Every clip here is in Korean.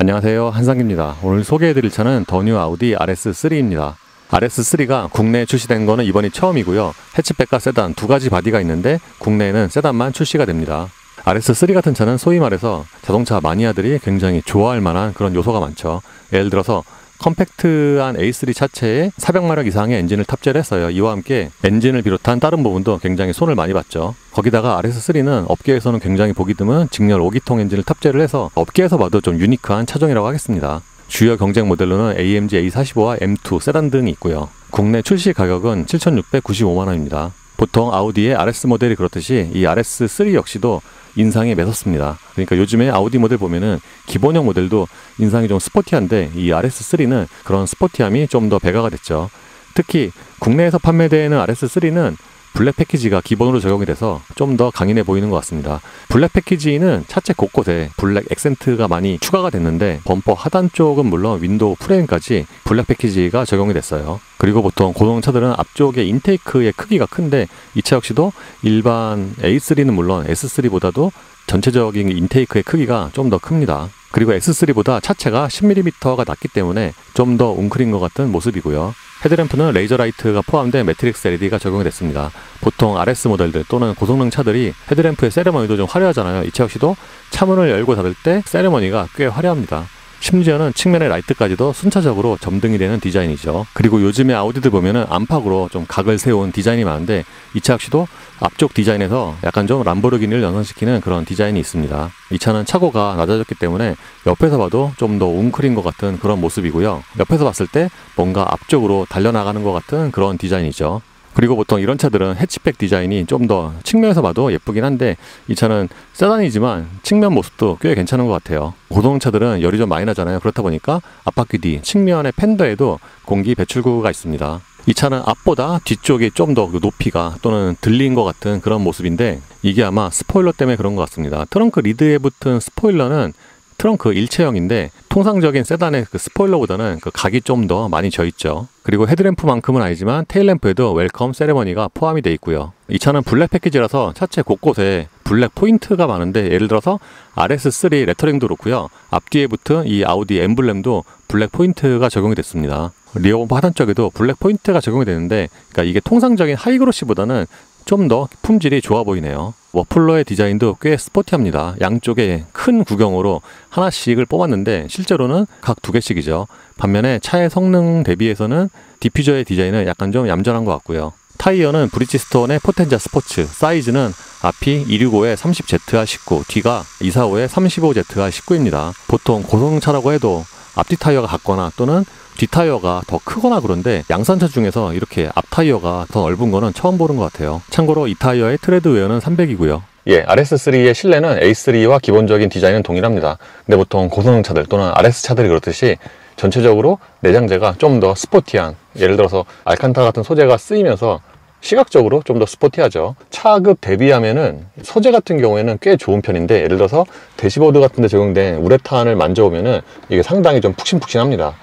안녕하세요, 한상기입니다. 오늘 소개해드릴 차는 더 뉴 아우디 RS3입니다. RS3가 국내에 출시된 거는 이번이 처음이고요. 해치백과 세단 두 가지 바디가 있는데 국내에는 세단만 출시가 됩니다. RS3 같은 차는 소위 말해서 자동차 마니아들이 굉장히 좋아할 만한 그런 요소가 많죠. 예를 들어서 컴팩트한 A3 차체에 400마력 이상의 엔진을 탑재를 했어요. 이와 함께 엔진을 비롯한 다른 부분도 굉장히 손을 많이 봤죠. 거기다가 RS3는 업계에서는 굉장히 보기 드문 직렬 5기통 엔진을 탑재를 해서 업계에서 봐도 좀 유니크한 차종이라고 하겠습니다. 주요 경쟁 모델로는 AMG A45와 M2 세단 등이 있고요. 국내 출시 가격은 7,695만원입니다. 보통 아우디의 RS 모델이 그렇듯이 이 RS3 역시도 인상이 매섭습니다. 그러니까 요즘에 아우디 모델 보면은 기본형 모델도 인상이 좀 스포티한데 이 RS3는 그런 스포티함이 좀 더 배가가 됐죠. 특히 국내에서 판매되는 RS3는 블랙 패키지가 기본으로 적용이 돼서 좀 더 강인해 보이는 것 같습니다. 블랙 패키지는 차체 곳곳에 블랙 액센트가 많이 추가가 됐는데 범퍼 하단 쪽은 물론 윈도우 프레임까지 블랙 패키지가 적용이 됐어요. 그리고 보통 고성차들은 앞쪽에 인테이크의 크기가 큰데 이 차 역시도 일반 A3는 물론 S3보다도 전체적인 인테이크의 크기가 좀 더 큽니다. 그리고 S3보다 차체가 10mm가 낮기 때문에 좀 더 웅크린 것 같은 모습이고요. 헤드램프는 레이저 라이트가 포함된 매트릭스 LED가 적용이 됐습니다. 보통 RS 모델들 또는 고성능 차들이 헤드램프의 세레머니도 좀 화려하잖아요. 이 차 역시도 차문을 열고 닫을 때 세레머니가 꽤 화려합니다. 심지어는 측면의 라이트까지도 순차적으로 점등이 되는 디자인이죠. 그리고 요즘에 아우디들 보면은 안팎으로 좀 각을 세운 디자인이 많은데 이 차 역시도 앞쪽 디자인에서 약간 좀 람보르기니를 연상시키는 그런 디자인이 있습니다. 이 차는 차고가 낮아졌기 때문에 옆에서 봐도 좀 더 웅크린 것 같은 그런 모습이고요. 옆에서 봤을 때 뭔가 앞쪽으로 달려나가는 것 같은 그런 디자인이죠. 그리고 보통 이런 차들은 해치백 디자인이 좀 더 측면에서 봐도 예쁘긴 한데 이 차는 세단이지만 측면 모습도 꽤 괜찮은 것 같아요. 고성차들은 열이 좀 많이 나잖아요. 그렇다 보니까 앞바퀴 뒤 측면의 팬더에도 공기 배출구가 있습니다. 이 차는 앞보다 뒤쪽이 좀 더 높이가 또는 들린 것 같은 그런 모습인데 이게 아마 스포일러 때문에 그런 것 같습니다. 트렁크 리드에 붙은 스포일러는 트렁크 일체형인데 통상적인 세단의 그 스포일러보다는 그 각이 좀 더 많이 져 있죠. 그리고 헤드램프만큼은 아니지만 테일램프에도 웰컴 세레머니가 포함이 되어 있고요. 이 차는 블랙 패키지라서 차체 곳곳에 블랙 포인트가 많은데 예를 들어서 RS3 레터링도 그렇고요. 앞뒤에 붙은 이 아우디 엠블렘도 블랙 포인트가 적용이 됐습니다. 리어 범퍼 하단 쪽에도 블랙 포인트가 적용이 되는데 그러니까 이게 통상적인 하이그로시보다는 좀 더 품질이 좋아 보이네요. 머플러의 디자인도 꽤 스포티합니다. 양쪽에 큰 구경으로 하나씩을 뽑았는데 실제로는 각 두 개씩이죠. 반면에 차의 성능 대비해서는 디퓨저의 디자인은 약간 좀 얌전한 것 같고요. 타이어는 브리지스톤의 포텐자 스포츠, 사이즈는 앞이 265에 30ZR19, 뒤가 245에 35ZR19입니다. 보통 고성차라고 해도 앞뒤 타이어가 같거나 또는 뒷타이어가 더 크거나 그런데 양산차 중에서 이렇게 앞타이어가 더 넓은 거는 처음 보는 것 같아요. 참고로 이 타이어의 트레드 웨어는 300이고요. 예, RS3의 실내는 A3와 기본적인 디자인은 동일합니다. 근데 보통 고성능차들 또는 RS 차들이 그렇듯이 전체적으로 내장재가 좀 더 스포티한, 예를 들어서 알칸타라 같은 소재가 쓰이면서 시각적으로 좀 더 스포티하죠. 차급 대비하면은 소재 같은 경우에는 꽤 좋은 편인데 예를 들어서 대시보드 같은 데 적용된 우레탄을 만져보면은 이게 상당히 좀 푹신푹신합니다.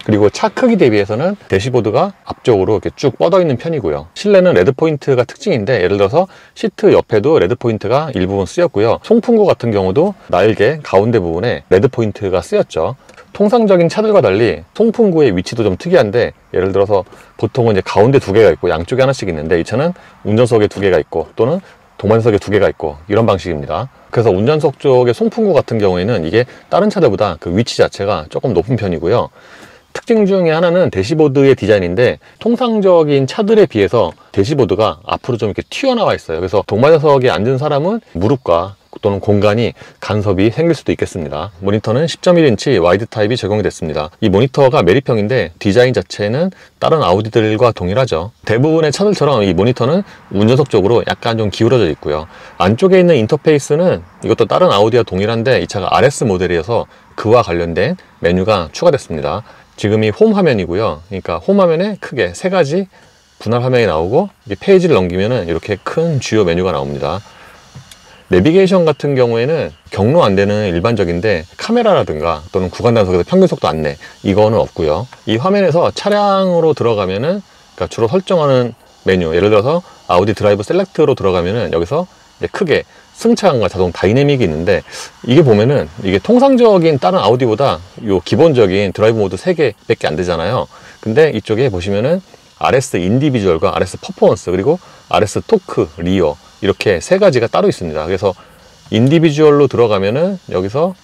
그리고 차 크기 대비해서는 대시보드가 앞쪽으로 이렇게 쭉 뻗어 있는 편이고요. 실내는 레드 포인트가 특징인데 예를 들어서 시트 옆에도 레드 포인트가 일부분 쓰였고요. 송풍구 같은 경우도 날개 가운데 부분에 레드 포인트가 쓰였죠. 통상적인 차들과 달리 송풍구의 위치도 좀 특이한데 예를 들어서 보통은 이제 가운데 두 개가 있고 양쪽에 하나씩 있는데 이 차는 운전석에 두 개가 있고 또는 동반석에 두 개가 있고 이런 방식입니다. 그래서 운전석 쪽의 송풍구 같은 경우에는 이게 다른 차들보다 그 위치 자체가 조금 높은 편이고요. 특징 중에 하나는 대시보드의 디자인인데 통상적인 차들에 비해서 대시보드가 앞으로 좀 이렇게 튀어나와 있어요. 그래서 동반석에 앉은 사람은 무릎과 또는 공간이 간섭이 생길 수도 있겠습니다. 모니터는 10.1인치 와이드 타입이 적용이 됐습니다. 이 모니터가 메리평인데 디자인 자체는 다른 아우디들과 동일하죠. 대부분의 차들처럼 이 모니터는 운전석 쪽으로 약간 좀 기울어져 있고요. 안쪽에 있는 인터페이스는 이것도 다른 아우디와 동일한데 이 차가 RS 모델이어서 그와 관련된 메뉴가 추가됐습니다. 지금이 홈 화면이고요. 그러니까 홈 화면에 크게 세 가지 분할 화면이 나오고 페이지를 넘기면은 이렇게 큰 주요 메뉴가 나옵니다. 내비게이션 같은 경우에는 경로 안내는 일반적인데 카메라라든가 또는 구간 단속에서 평균 속도 안내 이거는 없고요. 이 화면에서 차량으로 들어가면은 그러니까 주로 설정하는 메뉴, 예를 들어서 아우디 드라이브 셀렉트로 들어가면은 여기서 이제 크게 승차감과 자동 다이내믹이 있는데, 이게 보면은 이게 통상적인 다른 아우디보다 요 기본적인 드라이브 모드 3개밖에 안 되잖아요. 근데 이쪽에 보시면은 RS 인디비주얼과 RS 퍼포먼스, 그리고 RS 토크, 리어, 이렇게 3가지가 따로 있습니다. 그래서 인디비주얼로 들어가면은 여기서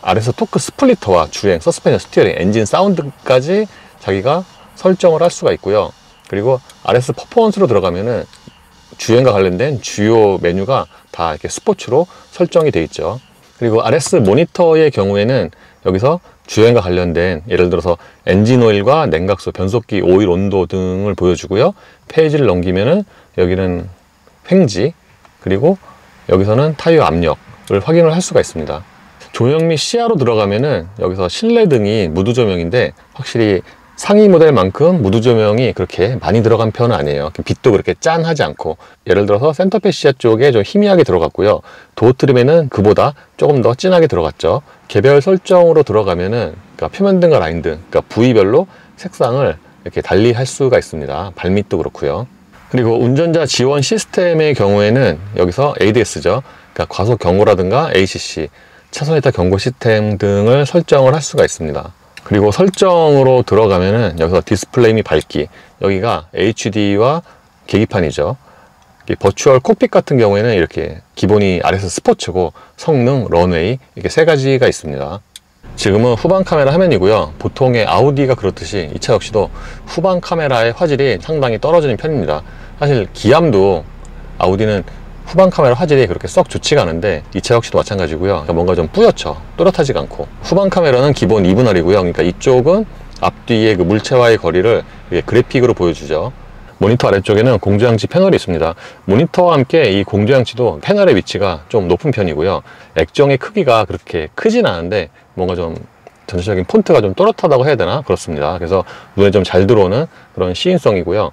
RS 토크 스플리터와 주행, 서스펜션, 스티어링, 엔진 사운드까지 자기가 설정을 할 수가 있고요. 그리고 RS 퍼포먼스로 들어가면은 주행과 관련된 주요 메뉴가 다 이렇게 스포츠로 설정이 되어 있죠. 그리고 RS 모니터의 경우에는 여기서 주행과 관련된, 예를 들어서 엔진 오일과 냉각수, 변속기 오일 온도 등을 보여주고요. 페이지를 넘기면은 여기는 횡지, 그리고 여기서는 타이어 압력을 확인을 할 수가 있습니다. 조명 및 시야로 들어가면은 여기서 실내 등이 무드 조명인데, 확실히 상위 모델만큼 무드 조명이 그렇게 많이 들어간 편은 아니에요. 빛도 그렇게 짠하지 않고, 예를 들어서 센터페 시야 쪽에 좀 희미하게 들어갔고요. 도어 트림에는 그보다 조금 더 진하게 들어갔죠. 개별 설정으로 들어가면은, 그러니까 표면등과 라인등, 그러니까 부위별로 색상을 이렇게 달리 할 수가 있습니다. 발밑도 그렇고요. 그리고 운전자 지원 시스템의 경우에는 여기서 ADS죠. 그러니까 과속 경고라든가 ACC, 차선 이탈 경고 시스템 등을 설정을 할 수가 있습니다. 그리고 설정으로 들어가면은 여기서 디스플레이 및 밝기, 여기가 HD와 계기판이죠. 버추얼 콕핏 같은 경우에는 이렇게 기본이 RS 스포츠고, 성능, 런웨이, 이렇게 3가지가 있습니다. 지금은 후방 카메라 화면이고요. 보통의 아우디가 그렇듯이 이 차 역시도 후방 카메라의 화질이 상당히 떨어지는 편입니다. 사실 기암도 아우디는 후방 카메라 화질이 그렇게 썩 좋지가 않은데, 이 차 역시도 마찬가지고요. 그러니까 뭔가 좀 뿌옇죠. 또렷하지가 않고. 후방 카메라는 기본 2분할이고요. 그러니까 이쪽은 앞뒤의 그 물체와의 거리를 그래픽으로 보여주죠. 모니터 아래쪽에는 공조장치 패널이 있습니다. 모니터와 함께 이 공조장치도 패널의 위치가 좀 높은 편이고요. 액정의 크기가 그렇게 크진 않은데 뭔가 좀 전체적인 폰트가 좀 또렷하다고 해야 되나? 그렇습니다. 그래서 눈에 좀 잘 들어오는 그런 시인성이고요.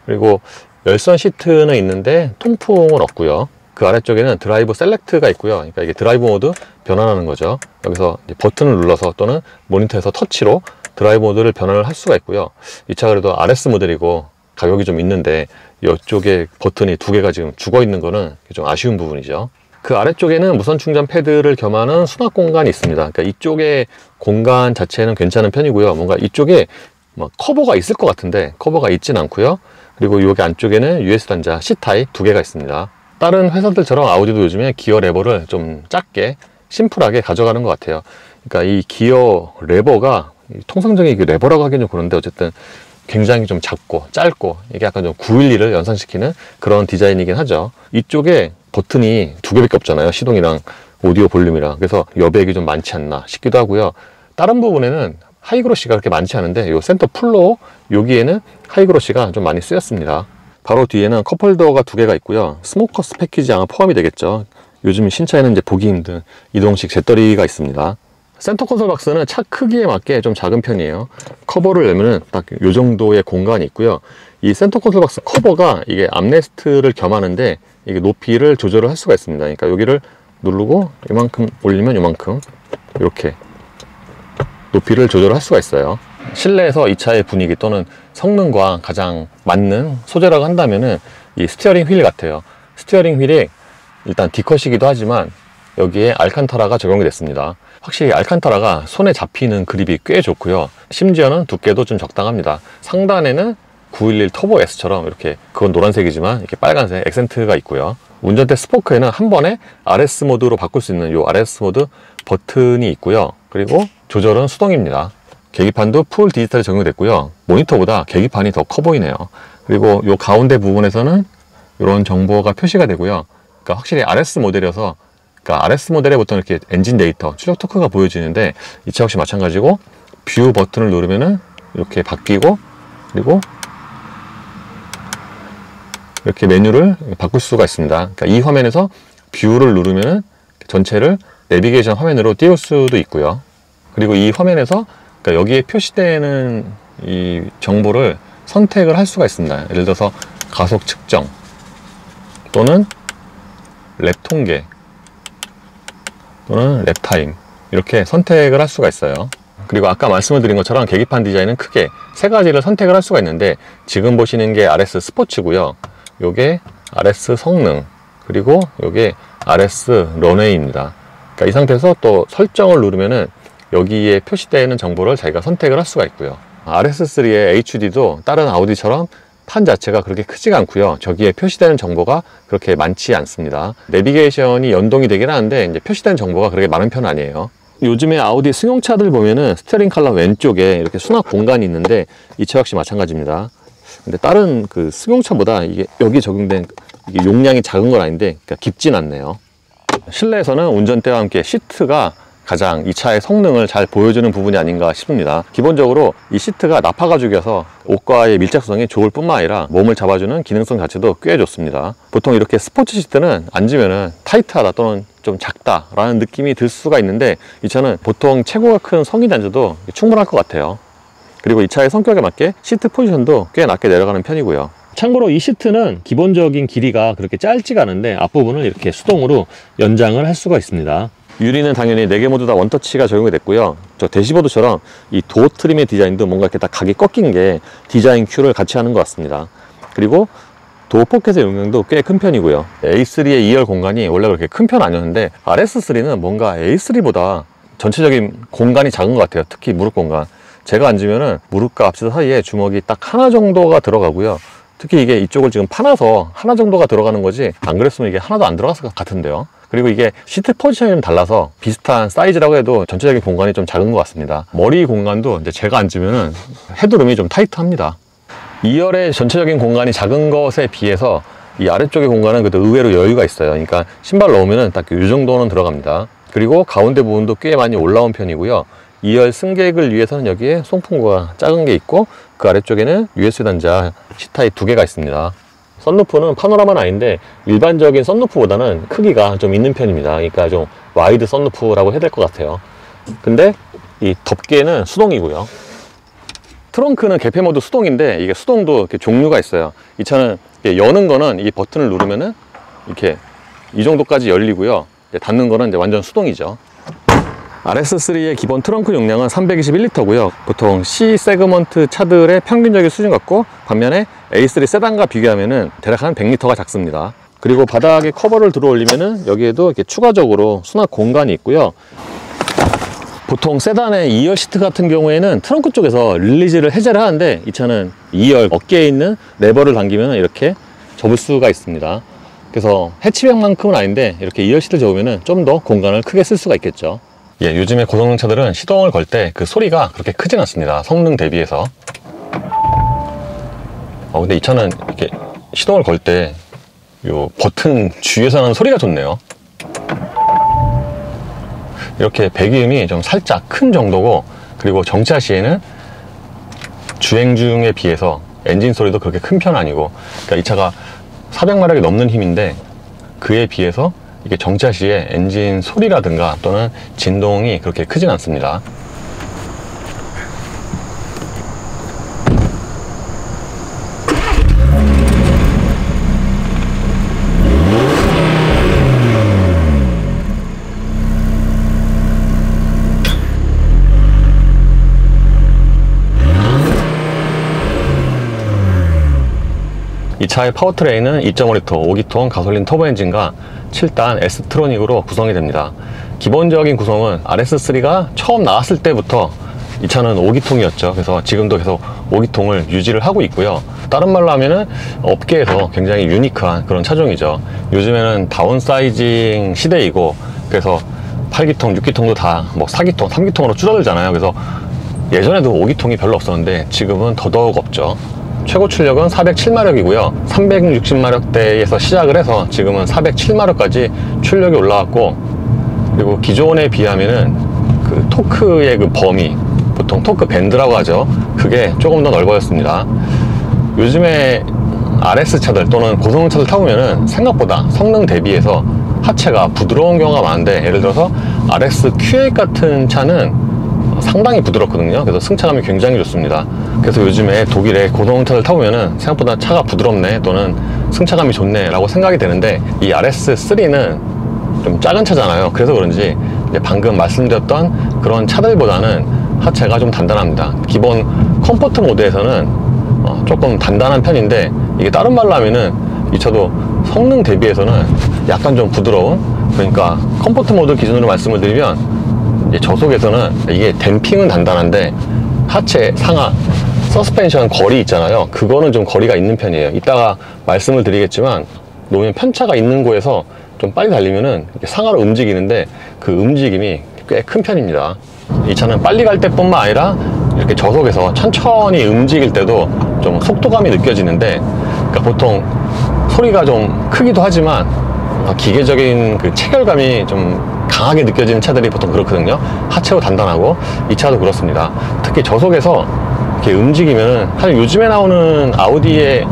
그리고 열선 시트는 있는데 통풍은 없고요. 그 아래쪽에는 드라이브 셀렉트가 있고요. 그러니까 이게 드라이브 모드 변환하는 거죠. 여기서 버튼을 눌러서 또는 모니터에서 터치로 드라이브 모드를 변환을 할 수가 있고요. 이 차 그래도 RS 모델이고 가격이 좀 있는데, 이쪽에 버튼이 2개가 지금 죽어 있는 거는 좀 아쉬운 부분이죠. 그 아래쪽에는 무선 충전 패드를 겸하는 수납 공간이 있습니다. 그러니까 이쪽에 공간 자체는 괜찮은 편이고요. 뭔가 이쪽에 뭐 커버가 있을 것 같은데 커버가 있진 않고요. 그리고 여기 안쪽에는 US 단자 C타입 2개가 있습니다. 다른 회사들처럼 아우디도 요즘에 기어 레버를 좀 작게 심플하게 가져가는 것 같아요. 그러니까 이 기어 레버가 통상적인 그 레버라고 하기는 좀 그런데, 어쨌든 굉장히 좀 작고 짧고, 이게 약간 좀 911을 연상시키는 그런 디자인이긴 하죠. 이쪽에 버튼이 2개밖에 없잖아요. 시동이랑 오디오 볼륨이랑. 그래서 여백이 좀 많지 않나 싶기도 하고요. 다른 부분에는 하이그로시가 그렇게 많지 않은데, 요 센터 플로어 여기에는 하이그로시가 좀 많이 쓰였습니다. 바로 뒤에는 컵홀더가 2개가 있고요. 스모커스 패키지 아마 포함이 되겠죠. 요즘 신차에는 이제 보기 힘든 이동식 재떨이가 있습니다. 센터 콘솔 박스는 차 크기에 맞게 좀 작은 편이에요. 커버를 내면은 딱 요 정도의 공간이 있고요. 이 센터 콘솔 박스 커버가 이게 암레스트를 겸하는데, 이게 높이를 조절을 할 수가 있습니다. 그러니까 여기를 누르고 이만큼 올리면 이만큼 이렇게 높이를 조절할 수가 있어요. 실내에서 이 차의 분위기 또는 성능과 가장 맞는 소재라고 한다면은 이 스티어링 휠 같아요. 스티어링 휠이 일단 D컷이기도 하지만 여기에 알칸타라가 적용이 됐습니다. 확실히 알칸타라가 손에 잡히는 그립이 꽤 좋고요. 심지어는 두께도 좀 적당합니다. 상단에는 911 터보 S처럼 이렇게, 그건 노란색이지만 이렇게 빨간색 액센트가 있고요. 운전대 스포크에는 한 번에 RS 모드로 바꿀 수 있는 이 RS 모드 버튼이 있고요. 그리고 조절은 수동입니다. 계기판도 풀 디지털이 적용됐고요. 모니터보다 계기판이 더 커 보이네요. 그리고 이 가운데 부분에서는 이런 정보가 표시가 되고요. 그러니까 확실히 RS 모델이어서, 그러니까 RS 모델에 보통 이렇게 엔진 데이터, 출력 토크가 보여지는데, 이 차 역시 마찬가지고 뷰 버튼을 누르면은 이렇게 바뀌고, 그리고 이렇게 메뉴를 바꿀 수가 있습니다. 그러니까 이 화면에서 뷰를 누르면은 전체를 내비게이션 화면으로 띄울 수도 있고요. 그리고 이 화면에서, 그러니까 여기에 표시되는 이 정보를 선택을 할 수가 있습니다. 예를 들어서 가속 측정 또는 랩 통계 또는 랩 타임, 이렇게 선택을 할 수가 있어요. 그리고 아까 말씀을 드린 것처럼 계기판 디자인은 크게 3가지를 선택을 할 수가 있는데, 지금 보시는 게 RS 스포츠고요. 요게 RS 성능, 그리고 이게 RS 런웨이입니다. 그러니까 이 상태에서 또 설정을 누르면은 여기에 표시되어 있는 정보를 자기가 선택을 할 수가 있고요. RS3의 HUD도 다른 아우디처럼 판 자체가 그렇게 크지가 않고요. 저기에 표시되는 정보가 그렇게 많지 않습니다. 내비게이션이 연동이 되긴 하는데 이제 표시되는 정보가 그렇게 많은 편은 아니에요. 요즘에 아우디 승용차들 보면은 스티어링 칼럼 왼쪽에 이렇게 수납 공간이 있는데 이 차 역시 마찬가지입니다. 근데 다른 그 승용차보다 이게 여기 적용된 이게 용량이 작은 건 아닌데 그러니까 깊진 않네요. 실내에서는 운전대와 함께 시트가 가장 이 차의 성능을 잘 보여주는 부분이 아닌가 싶습니다. 기본적으로 이 시트가 나파 가죽이어서 옷과의 밀착성이 좋을 뿐만 아니라 몸을 잡아주는 기능성 자체도 꽤 좋습니다. 보통 이렇게 스포츠 시트는 앉으면은 타이트하다 또는 좀 작다 라는 느낌이 들 수가 있는데 이 차는 보통 체구가 큰 성인이 앉아도 충분할 것 같아요. 그리고 이 차의 성격에 맞게 시트 포지션도 꽤 낮게 내려가는 편이고요. 참고로 이 시트는 기본적인 길이가 그렇게 짧지가 않은데 앞부분을 이렇게 수동으로 연장을 할 수가 있습니다. 유리는 당연히 4개 모두 다 원터치가 적용이 됐고요. 저 대시보드처럼 이 도어 트림의 디자인도 뭔가 이렇게 딱 각이 꺾인 게 디자인 큐를 같이 하는 것 같습니다. 그리고 도어 포켓의 용량도 꽤 큰 편이고요. A3의 2열 공간이 원래 그렇게 큰 편 아니었는데 RS3는 뭔가 A3보다 전체적인 공간이 작은 것 같아요. 특히 무릎 공간. 제가 앉으면은 무릎과 앞치마 사이에 주먹이 딱 하나 정도가 들어가고요. 특히 이게 이쪽을 지금 파놔서 하나 정도가 들어가는 거지 안 그랬으면 이게 하나도 안 들어갔을 것 같은데요. 그리고 이게 시트 포지션이 좀 달라서 비슷한 사이즈라고 해도 전체적인 공간이 좀 작은 것 같습니다. 머리 공간도 이제 제가 앉으면은 헤드룸이 좀 타이트합니다. 2열의 전체적인 공간이 작은 것에 비해서 이 아래쪽의 공간은 그래도 의외로 여유가 있어요. 그러니까 신발 넣으면은 딱 이 정도는 들어갑니다. 그리고 가운데 부분도 꽤 많이 올라온 편이고요. 2열 승객을 위해서는 여기에 송풍구가 작은 게 있고 그 아래쪽에는 USB 단자 C타입 2개가 있습니다. 썬루프는 파노라마는 아닌데 일반적인 썬루프보다는 크기가 좀 있는 편입니다. 그러니까 좀 와이드 썬루프라고 해야 될 것 같아요. 근데 이 덮개는 수동이고요. 트렁크는 개폐 모드 수동인데 이게 수동도 이렇게 종류가 있어요. 이 차는 여는 거는 이 버튼을 누르면은 이렇게 이 정도까지 열리고요. 닫는 거는 이제 완전 수동이죠. RS3의 기본 트렁크 용량은 321리터고요. 보통 C 세그먼트 차들의 평균적인 수준 같고 반면에 A3 세단과 비교하면은 대략 한 100리터가 작습니다. 그리고 바닥에 커버를 들어 올리면은 여기에도 이렇게 추가적으로 수납 공간이 있고요. 보통 세단의 2열 시트 같은 경우에는 트렁크 쪽에서 릴리즈를 해제를 하는데 이 차는 2열 어깨에 있는 레버를 당기면 이렇게 접을 수가 있습니다. 그래서 해치백만큼은 아닌데 이렇게 2열 시트를 접으면 좀 더 공간을 크게 쓸 수가 있겠죠. 예, 요즘에 고성능 차들은 시동을 걸 때 그 소리가 그렇게 크진 않습니다. 성능 대비해서. 근데 이 차는 이렇게 시동을 걸 때 요 버튼 주위에서 나는 소리가 좋네요. 이렇게 배기음이 좀 살짝 큰 정도고 그리고 정차 시에는 주행 중에 비해서 엔진 소리도 그렇게 큰 편 아니고 그러니까 이 차가 400마력이 넘는 힘인데 그에 비해서 이게 정차 시에 엔진 소리라든가 또는 진동이 그렇게 크진 않습니다. 이 차의 파워트레인은 2.5L 5기통 가솔린 터보 엔진과 7단 S트로닉으로 구성이 됩니다. 기본적인 구성은 RS3가 처음 나왔을 때부터 이 차는 5기통이었죠. 그래서 지금도 계속 5기통을 유지를 하고 있고요. 다른 말로 하면은 업계에서 굉장히 유니크한 그런 차종이죠. 요즘에는 다운사이징 시대이고 그래서 8기통, 6기통도 다 뭐 4기통, 3기통으로 줄어들잖아요. 그래서 예전에도 5기통이 별로 없었는데 지금은 더더욱 없죠. 최고 출력은 407마력이고요 360마력대에서 시작을 해서 지금은 407마력까지 출력이 올라왔고 그리고 기존에 비하면은 그 토크의 그 범위 보통 토크 밴드라고 하죠. 그게 조금 더 넓어졌습니다. 요즘에 RS 차들 또는 고성능 차들 타보면은 생각보다 성능 대비해서 하체가 부드러운 경우가 많은데 예를 들어서 RS Q8 같은 차는 상당히 부드럽거든요. 그래서 승차감이 굉장히 좋습니다. 그래서 요즘에 독일의 고성능 차를 타보면은 생각보다 차가 부드럽네 또는 승차감이 좋네 라고 생각이 되는데 이 RS3는 좀 작은 차잖아요. 그래서 그런지 이제 방금 말씀드렸던 그런 차들보다는 하체가 좀 단단합니다. 기본 컴포트 모드에서는 조금 단단한 편인데 이게 다른 말로 하면은 이 차도 성능 대비해서는 약간 좀 부드러운, 그러니까 컴포트 모드 기준으로 말씀을 드리면 이제 저속에서는 이게 댐핑은 단단한데 하체 상하 서스펜션 거리 있잖아요. 그거는 좀 거리가 있는 편이에요. 이따가 말씀을 드리겠지만 노면 편차가 있는 곳에서 좀 빨리 달리면은 상하로 움직이는데 그 움직임이 꽤 큰 편입니다. 이 차는 빨리 갈 때뿐만 아니라 이렇게 저속에서 천천히 움직일 때도 좀 속도감이 느껴지는데, 그러니까 보통 소리가 좀 크기도 하지만 기계적인 그 체결감이 좀 강하게 느껴지는 차들이 보통 그렇거든요. 하체도 단단하고 이 차도 그렇습니다. 특히 저속에서 이렇게 움직이면은, 사실 요즘에 나오는 아우디의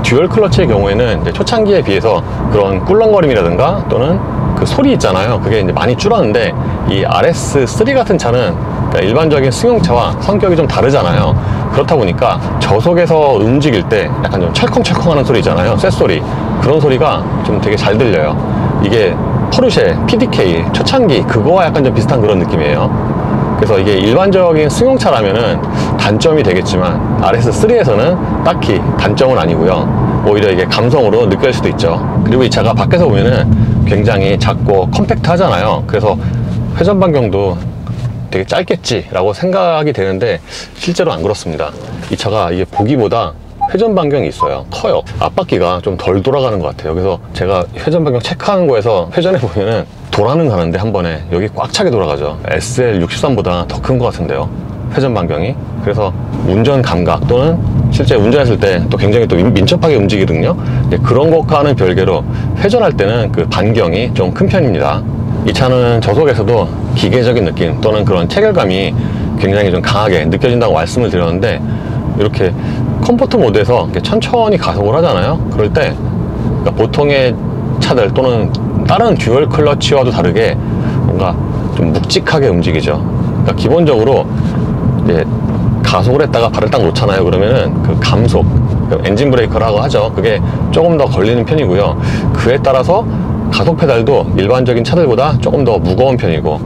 듀얼 클러치의 경우에는 이제 초창기에 비해서 그런 꿀렁거림이라든가 또는 그 소리 있잖아요. 그게 이제 많이 줄었는데 이 RS3 같은 차는 그러니까 일반적인 승용차와 성격이 좀 다르잖아요. 그렇다 보니까 저속에서 움직일 때 약간 좀 철컹철컹 하는 소리 있잖아요. 쇳소리. 그런 소리가 좀 되게 잘 들려요. 이게 포르쉐 PDK 초창기 그거와 약간 좀 비슷한 그런 느낌이에요. 그래서 이게 일반적인 승용차라면은 단점이 되겠지만 RS3에서는 딱히 단점은 아니고요. 오히려 이게 감성으로 느껴질 수도 있죠. 그리고 이 차가 밖에서 보면은 굉장히 작고 컴팩트 하잖아요. 그래서 회전 반경도 되게 짧겠지 라고 생각이 되는데 실제로 안 그렇습니다. 이 차가 이게 보기보다 회전 반경이 있어요. 커요. 앞바퀴가 좀 덜 돌아가는 것 같아요. 그래서 제가 회전 반경 체크하는 거에서 회전해 보면은 돌아는 가는데 한 번에 여기 꽉 차게 돌아가죠. SL63보다 더 큰 것 같은데요, 회전 반경이. 그래서 운전 감각 또는 실제 운전했을 때 또 굉장히 또 민첩하게 움직이거든요. 그런 것과는 별개로 회전할 때는 그 반경이 좀 큰 편입니다. 이 차는 저속에서도 기계적인 느낌 또는 그런 체결감이 굉장히 좀 강하게 느껴진다고 말씀을 드렸는데, 이렇게 컴포트 모드에서 이렇게 천천히 가속을 하잖아요. 그럴 때 그러니까 보통의 차들 또는 다른 듀얼 클러치와도 다르게 뭔가 좀 묵직하게 움직이죠. 그러니까 기본적으로 이제 가속을 했다가 발을 딱 놓잖아요. 그러면은 그 감속, 엔진 브레이커라고 하죠. 그게 조금 더 걸리는 편이고요. 그에 따라서 가속 페달도 일반적인 차들보다 조금 더 무거운 편이고,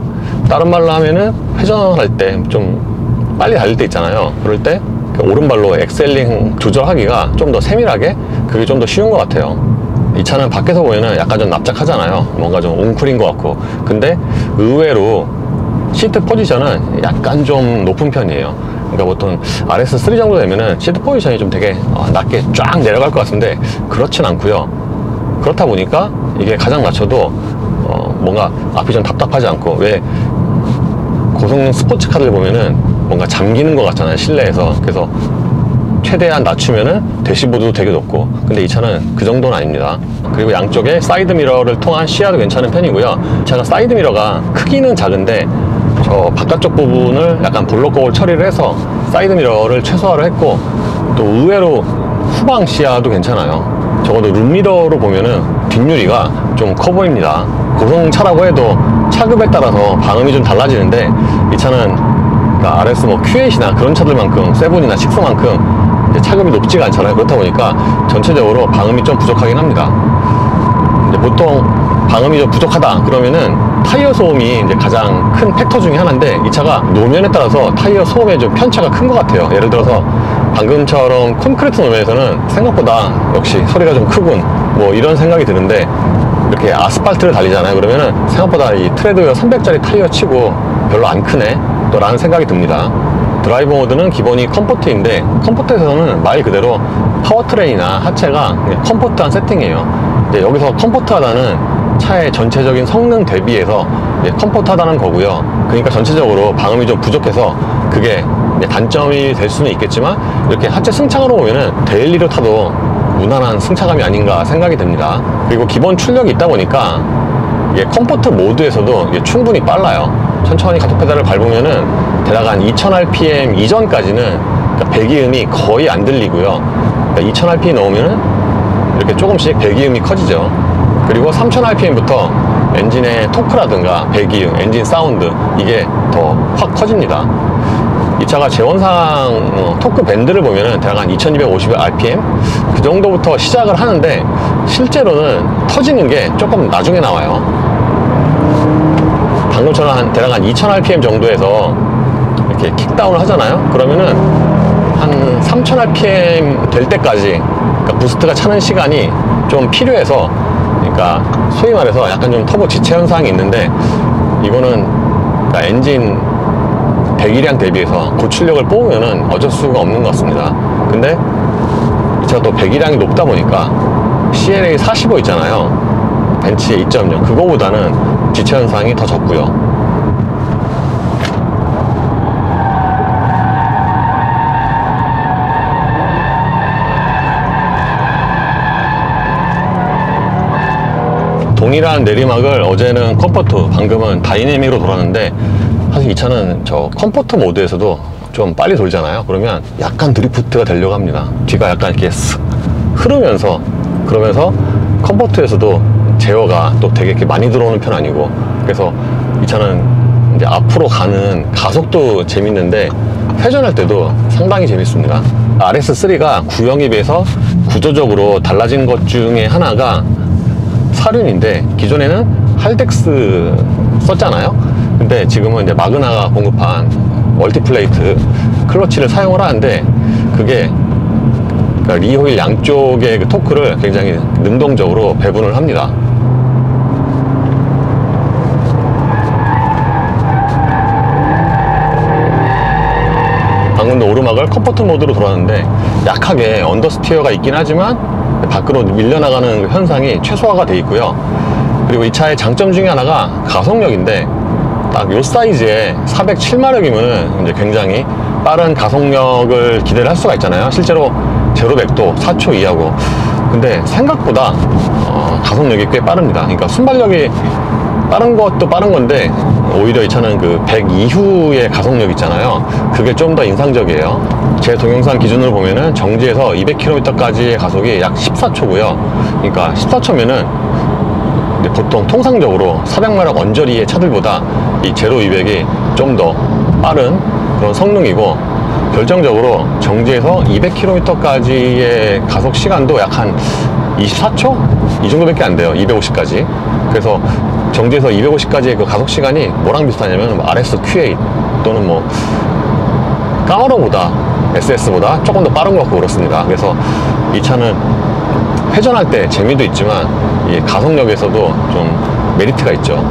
다른 말로 하면은 회전할 때 좀 빨리 달릴 때 있잖아요. 그럴 때 오른발로 엑셀링 조절하기가 좀 더 세밀하게, 그게 좀 더 쉬운 것 같아요. 이 차는 밖에서 보면은 약간 좀 납작하잖아요. 뭔가 좀 웅크린 것 같고. 근데 의외로 시트 포지션은 약간 좀 높은 편이에요. 그러니까 보통 RS3 정도 되면은 시트 포지션이 좀 되게 낮게 쫙 내려갈 것 같은데 그렇진 않고요. 그렇다 보니까 이게 가장 낮춰도 뭔가 앞이 좀 답답하지 않고, 왜 고성 스포츠카들 보면은 뭔가 잠기는 것 같잖아요, 실내에서. 그래서 최대한 낮추면은 대시보드도 되게 높고, 근데 이 차는 그 정도는 아닙니다. 그리고 양쪽에 사이드 미러를 통한 시야도 괜찮은 편이고요. 이 차가 사이드 미러가 크기는 작은데 저 바깥쪽 부분을 약간 블록거울 처리를 해서 사이드 미러를 최소화를 했고, 또 의외로 후방 시야도 괜찮아요. 적어도 룸미러로 보면은 뒷유리가 좀 커 보입니다. 고성차라고 해도 차급에 따라서 방음이 좀 달라지는데, 이 차는 그러니까 RS 뭐 Q8이나 그런 차들만큼, 세븐이나 식스만큼 이제 차급이 높지가 않잖아요. 그렇다 보니까 전체적으로 방음이 좀 부족하긴 합니다. 이제 보통 방음이 좀 부족하다 그러면은 타이어 소음이 이제 가장 큰 팩터 중에 하나인데, 이 차가 노면에 따라서 타이어 소음의 좀 편차가 큰 것 같아요. 예를 들어서 방금처럼 콘크리트 노면에서는 생각보다 역시 소리가 좀 크군, 뭐 이런 생각이 드는데, 이렇게 아스팔트를 달리잖아요. 그러면은 생각보다 이 트레드웨어 300짜리 타이어 치고 별로 안 크네 또 라는 생각이 듭니다. 드라이브 모드는 기본이 컴포트인데, 컴포트에서는 말 그대로 파워트레인이나 하체가 그냥 컴포트한 세팅이에요. 이제 여기서 컴포트하다는 차의 전체적인 성능 대비해서 컴포트하다는 거고요. 그러니까 전체적으로 방음이 좀 부족해서 그게 단점이 될 수는 있겠지만, 이렇게 하체 승차감으로 보면은 데일리로 타도 무난한 승차감이 아닌가 생각이 듭니다. 그리고 기본 출력이 있다 보니까 이게 컴포트 모드에서도 이게 충분히 빨라요. 천천히 가속 페달을 밟으면은 대략 한 2000rpm 이전까지는 그러니까 배기음이 거의 안 들리고요. 그러니까 2000rpm 넘으면은 이렇게 조금씩 배기음이 커지죠. 그리고 3000rpm부터 엔진의 토크라든가 배기음, 엔진 사운드, 이게 더 확 커집니다. 이 차가 제원상 토크 밴드를 보면은 대략 한 2250rpm 그 정도부터 시작을 하는데, 실제로는 터지는 게 조금 나중에 나와요. 방금처럼 대략 한 2000rpm 정도에서 이렇게 킥다운을 하잖아요. 그러면은 한 3000rpm 될 때까지, 그러니까 부스트가 차는 시간이 좀 필요해서, 그러니까 그러니까 소위 말해서 약간 좀 터보 지체 현상이 있는데, 이거는 그러니까 엔진 배기량 대비해서 고출력을 뽑으면은 어쩔 수가 없는 것 같습니다. 근데 제가 또 배기량이 높다 보니까 CLA 45 있잖아요, 벤츠의 2.0, 그거보다는 지체 현상이 더 적고요. 동일한 내리막을 어제는 컴포트, 방금은 다이내믹으로 돌았는데, 사실 이 차는 저 컴포트 모드에서도 좀 빨리 돌잖아요. 그러면 약간 드리프트가 되려고 합니다. 뒤가 약간 이렇게 쓱 흐르면서, 그러면서 컴포트에서도 제어가 또 되게 이렇게 많이 들어오는 편 아니고, 그래서 이 차는 이제 앞으로 가는 가속도 재밌는데 회전할 때도 상당히 재밌습니다. RS3가 구형에 비해서 구조적으로 달라진 것 중에 하나가 사륜인데, 기존에는 할덱스 썼잖아요. 근데 지금은 이제 마그나가 공급한 멀티플레이트 클러치를 사용을 하는데, 그게 그러니까 리호일 양쪽의 그 토크를 굉장히 능동적으로 배분을 합니다. 방금도 오르막을 컴포트 모드로 돌았는데 약하게 언더스티어가 있긴 하지만 밖으로 밀려나가는 현상이 최소화가 돼 있고요. 그리고 이 차의 장점 중에 하나가 가속력인데, 딱 요 사이즈에 407마력이면 이제 굉장히 빠른 가속력을 기대를 할 수가 있잖아요. 실제로 제로 100도 4초 이하고. 근데 생각보다 가속력이 꽤 빠릅니다. 그러니까 순발력이 빠른 것도 빠른 건데, 오히려 이 차는 그 100 이후의 가속력 있잖아요, 그게 좀 더 인상적이에요. 제 동영상 기준으로 보면은 정지에서 200km까지의 가속이 약 14초고요 그러니까 14초면은 보통 통상적으로 400마력 언저리의 차들보다 이 제로 200이 좀 더 빠른 그런 성능이고, 결정적으로 정지에서 200km까지의 가속 시간도 약 한 24초? 이 정도밖에 안 돼요, 250까지. 그래서 정지에서 250까지의 그 가속 시간이 뭐랑 비슷하냐면 RS-Q8 또는 뭐 까마로보다, SS보다 조금 더 빠른 것 같고 그렇습니다. 그래서 이 차는 회전할 때 재미도 있지만 이 가속력에서도 좀 메리트가 있죠.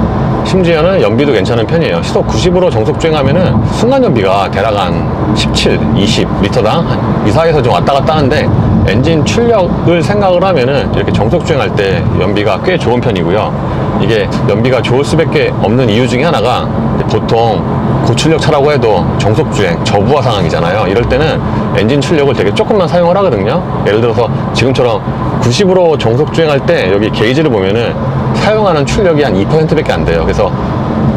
심지어는 연비도 괜찮은 편이에요. 시속 90으로 정속 주행하면은 순간 연비가 대략 한 17, 20 리터당 이 사이에서 좀 왔다 갔다 하는데, 엔진 출력을 생각을 하면은 이렇게 정속 주행할 때 연비가 꽤 좋은 편이고요. 이게 연비가 좋을 수밖에 없는 이유 중에 하나가, 보통 고출력 차라고 해도 정속 주행, 저부하 상황이잖아요. 이럴 때는 엔진 출력을 되게 조금만 사용을 하거든요. 예를 들어서 지금처럼 90으로 정속 주행할 때 여기 게이지를 보면은 사용하는 출력이 한 2%밖에 안 돼요. 그래서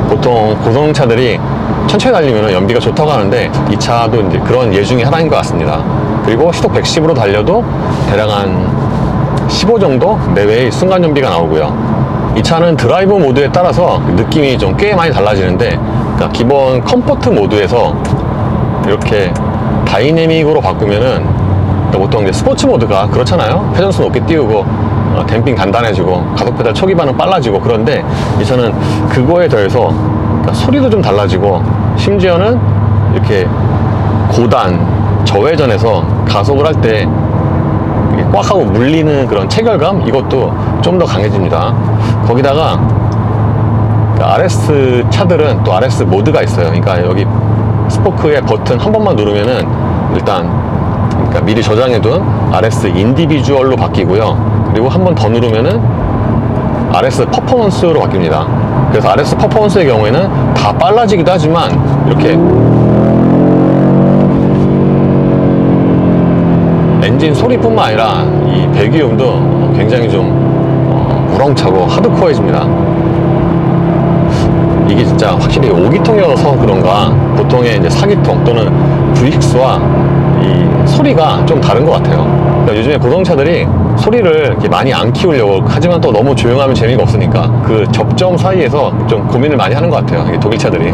보통 고성차들이 천천히 달리면 연비가 좋다고 하는데, 이 차도 이제 그런 예 중에 하나인 것 같습니다. 그리고 시속 110으로 달려도 대략 한 15 정도 내외의 순간 연비가 나오고요. 이 차는 드라이브 모드에 따라서 느낌이 좀 꽤 많이 달라지는데, 그러니까 기본 컴포트 모드에서 이렇게 다이내믹으로 바꾸면은, 그러니까 보통 이제 스포츠 모드가 그렇잖아요. 회전수 높게 띄우고 댐핑 간단해지고 가속 페달 초기 반응 빨라지고. 그런데 이 차는 그거에 더해서 그러니까 소리도 좀 달라지고, 심지어는 이렇게 고단 저회전에서 가속을 할 때 꽉 하고 물리는 그런 체결감, 이것도 좀 더 강해집니다. 거기다가 RS 차들은 또 RS 모드가 있어요. 그러니까 여기 스포크의 버튼 한 번만 누르면은 일단 그러니까 미리 저장해둔 RS 인디비주얼로 바뀌고요. 그리고 한 번 더 누르면은 RS 퍼포먼스로 바뀝니다. 그래서 RS 퍼포먼스의 경우에는 다 빨라지기도 하지만 이렇게 엔진 소리뿐만 아니라 이 배기음도 굉장히 좀 우렁차고 하드코어해집니다. 이게 진짜 확실히 5기통이어서 그런가 보통의 이제 4기통 또는 V6와 이 소리가 좀 다른 것 같아요. 그러니까 요즘에 고성차들이 소리를 이렇게 많이 안 키우려고 하지만 또 너무 조용하면 재미가 없으니까 그 접점 사이에서 좀 고민을 많이 하는 것 같아요, 이게 독일 차들이.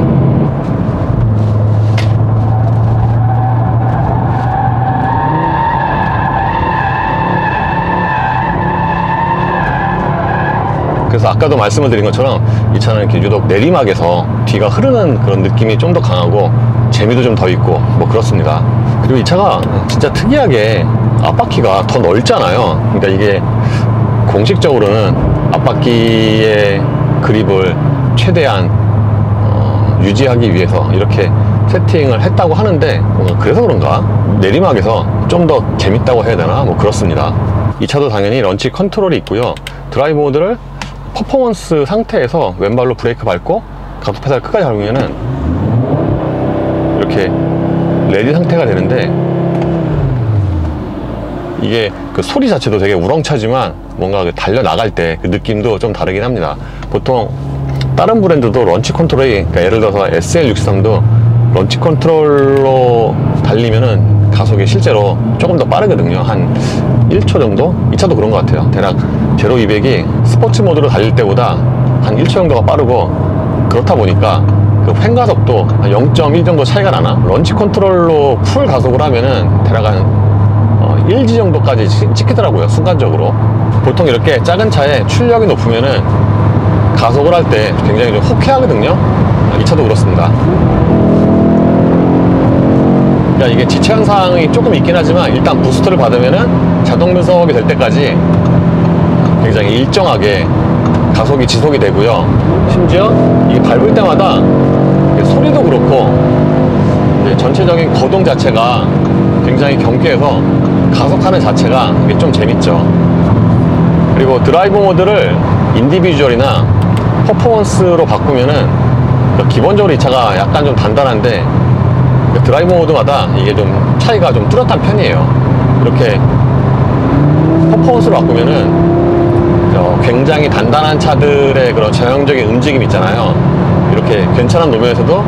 그래서 아까도 말씀을 드린 것처럼 이 차는 이렇게 유독 내리막에서 뒤가 흐르는 그런 느낌이 좀 더 강하고 재미도 좀 더 있고 뭐 그렇습니다. 그리고 이 차가 진짜 특이하게 앞바퀴가 더 넓잖아요. 그러니까 이게 공식적으로는 앞바퀴의 그립을 최대한 유지하기 위해서 이렇게 세팅을 했다고 하는데 뭔가 그래서 그런가 내리막에서 좀 더 재밌다고 해야 되나 뭐 그렇습니다. 이 차도 당연히 런치 컨트롤이 있고요. 드라이브 모드를 퍼포먼스 상태에서 왼발로 브레이크 밟고 가속 페달 끝까지 밟으면은 이렇게 레디 상태가 되는데, 이게 그 소리 자체도 되게 우렁차지만 뭔가 그 달려 나갈 때 그 느낌도 좀 다르긴 합니다. 보통 다른 브랜드도 런치 컨트롤이, 그러니까 예를 들어서 SL63도 런치 컨트롤로 달리면은 가속이 실제로 조금 더 빠르거든요. 한 1초 정도? 이 차도 그런 것 같아요. 대략 제로 200이 스포츠 모드로 달릴 때보다 한 1초 정도가 빠르고, 그렇다 보니까 그 횡가속도 한 0.1 정도 차이가 나나? 런치 컨트롤로 풀 가속을 하면은 대략 한 1G 정도까지 찍히더라고요, 순간적으로. 보통 이렇게 작은 차에 출력이 높으면은 가속을 할 때 굉장히 좀 호쾌하거든요. 이 차도 그렇습니다. 그러니까 이게 지체 현상이 조금 있긴 하지만 일단 부스트를 받으면은 자동 변속이 될 때까지 굉장히 일정하게 가속이 지속이 되고요. 심지어 이 밟을 때마다 소리도 그렇고 전체적인 거동 자체가 굉장히 경쾌해서 가속하는 자체가 이게 좀 재밌죠. 그리고 드라이브 모드를 인디비주얼이나 퍼포먼스로 바꾸면은 기본적으로 이 차가 약간 좀 단단한데 드라이브 모드마다 이게 좀 차이가 좀 뚜렷한 편이에요. 이렇게 퍼포먼스로 바꾸면은 굉장히 단단한 차들의 그런 전형적인 움직임 있잖아요. 이렇게 괜찮은 노면에서도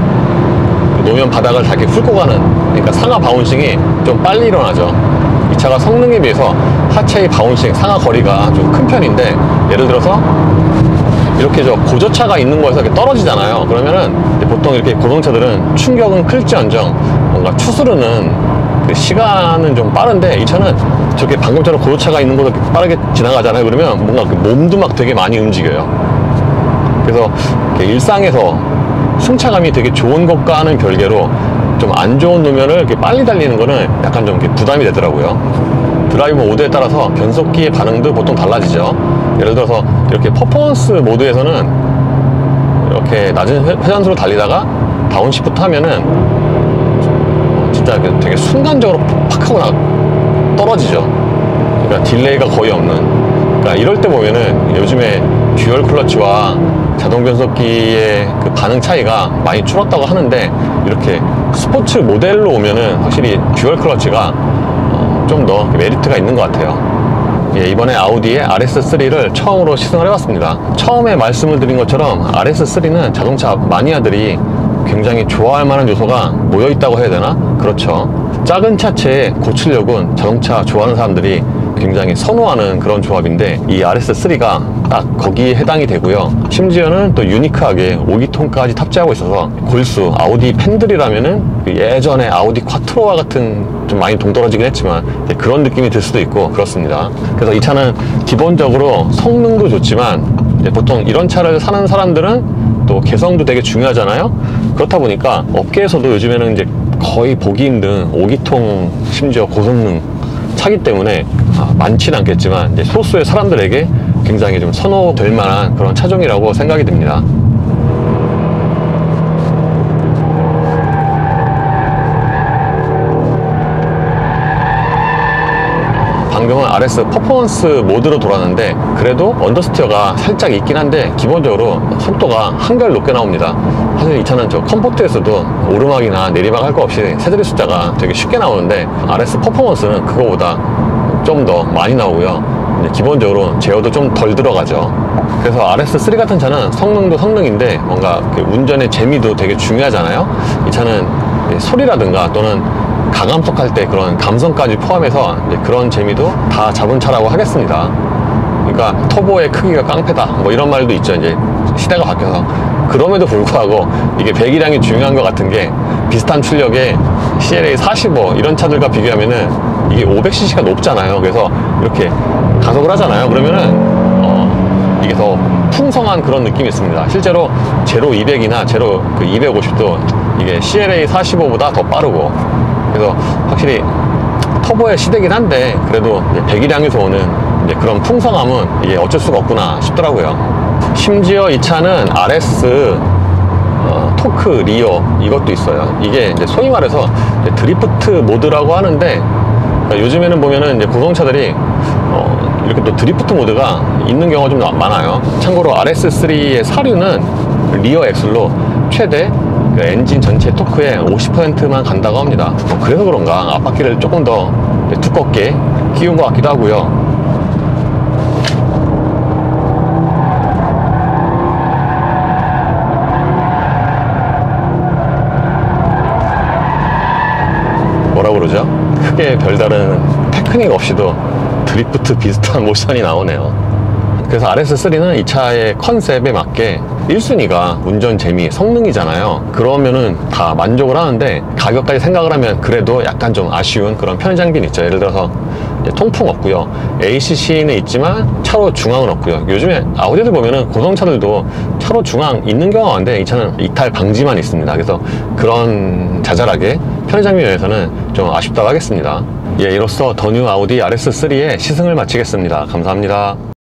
노면 바닥을 다 이렇게 훑고 가는, 그러니까 상하 바운싱이 좀 빨리 일어나죠. 이 차가 성능에 비해서 하체의 바운싱, 상하 거리가 좀 큰 편인데, 예를 들어서 이렇게 고저차가 있는 거에서 이렇게 떨어지잖아요. 그러면은 보통 이렇게 고동차들은 충격은 클지언정 뭔가 추스르는 그 시간은 좀 빠른데, 이 차는 저렇게 방금처럼 고저차가 있는 곳을 빠르게 지나가잖아요. 그러면 뭔가 그 몸도 막 되게 많이 움직여요. 그래서 일상에서 승차감이 되게 좋은 것과는 별개로 좀 안 좋은 노면을 이렇게 빨리 달리는 거는 약간 좀 이렇게 부담이 되더라고요. 드라이브 모드에 따라서 변속기의 반응도 보통 달라지죠. 예를 들어서 이렇게 퍼포먼스 모드에서는 이렇게 낮은 회전수로 달리다가 다운시프트 하면은 진짜 되게 순간적으로 팍 하고 떨어지죠. 그러니까 딜레이가 거의 없는. 그러니까 이럴 때 보면은 요즘에 듀얼 클러치와 자동 변속기의 그 반응 차이가 많이 줄었다고 하는데, 이렇게 스포츠 모델로 오면은 확실히 듀얼 클러치가 좀 더 메리트가 있는 것 같아요. 예, 이번에 아우디의 RS3를 처음으로 시승을 해봤습니다. 처음에 말씀을 드린 것처럼 RS3는 자동차 마니아들이 굉장히 좋아할 만한 요소가 모여있다고 해야 되나? 그렇죠. 작은 차체의 고출력은 자동차 좋아하는 사람들이 굉장히 선호하는 그런 조합인데, 이 RS3가 딱 거기에 해당이 되고요. 심지어는 또 유니크하게 5기통까지 탑재하고 있어서 골수 아우디 팬들이라면은 예전에 아우디 콰트로와 같은, 좀 많이 동떨어지긴 했지만 그런 느낌이 들 수도 있고 그렇습니다. 그래서 이 차는 기본적으로 성능도 좋지만 보통 이런 차를 사는 사람들은 또 개성도 되게 중요하잖아요. 그렇다 보니까 업계에서도 요즘에는 이제 거의 보기 힘든 5기통 심지어 고성능 차기 때문에 많지는 않겠지만 이제 소수의 사람들에게 굉장히 좀 선호될 만한 그런 차종이라고 생각이 듭니다. 방금은 RS 퍼포먼스 모드로 돌았는데, 그래도 언더스티어가 살짝 있긴 한데 기본적으로 속도가 한결 높게 나옵니다. 사실 이 차는 컴포트에서도 오르막이나 내리막 할 거 없이 새들의 숫자가 되게 쉽게 나오는데, RS 퍼포먼스는 그거보다 좀 더 많이 나오고요. 기본적으로 제어도 좀 덜 들어가죠. 그래서 RS3 같은 차는 성능도 성능인데 뭔가 그 운전의 재미도 되게 중요하잖아요. 이 차는 소리라든가 또는 가감속 할 때 그런 감성까지 포함해서 그런 재미도 다 잡은 차라고 하겠습니다. 그러니까 터보의 크기가 깡패다 뭐 이런 말도 있죠. 이제 시대가 바뀌어서. 그럼에도 불구하고 이게 배기량이 중요한 것 같은 게, 비슷한 출력의 CLA 45 이런 차들과 비교하면은 이게 500cc가 높잖아요. 그래서 이렇게 가속을 하잖아요. 그러면은 이게 더 풍성한 그런 느낌이 있습니다. 실제로 제로 200이나 제로 250도 이게 CLA 45보다 더 빠르고, 그래서 확실히 터보의 시대긴 한데 그래도 배기량에서 오는 이제 그런 풍성함은 이게 어쩔 수가 없구나 싶더라고요. 심지어 이 차는 RS 토크 리어 이것도 있어요. 이게 이제 소위 말해서 이제 드리프트 모드라고 하는데, 요즘에는 보면은 이제 고성차들이 이렇게 또 드리프트 모드가 있는 경우가 좀 많아요. 참고로 RS3의 사륜은 리어 엑셀로 최대 그 엔진 전체 토크의 50%만 간다고 합니다. 그래서 그런가 앞바퀴를 조금 더 두껍게 끼운 것 같기도 하고요. 뭐라 그러죠? 크게 별다른 테크닉 없이도 드리프트 비슷한 모션이 나오네요. 그래서 RS3는 이 차의 컨셉에 맞게 1순위가 운전 재미, 성능이잖아요. 그러면은 다 만족을 하는데, 가격까지 생각을 하면 그래도 약간 좀 아쉬운 그런 편의 장비는 있죠. 예를 들어서 통풍 없고요, ACC는 있지만 차로 중앙은 없고요. 요즘에 아우디들 보면은 고성차들도 차로 중앙 있는 경우가 많은데, 이 차는 이탈 방지만 있습니다. 그래서 그런 자잘하게 편의 장비 면에서는 좀 아쉽다고 하겠습니다. 예, 이로써 더 뉴 아우디 RS3의 시승을 마치겠습니다. 감사합니다.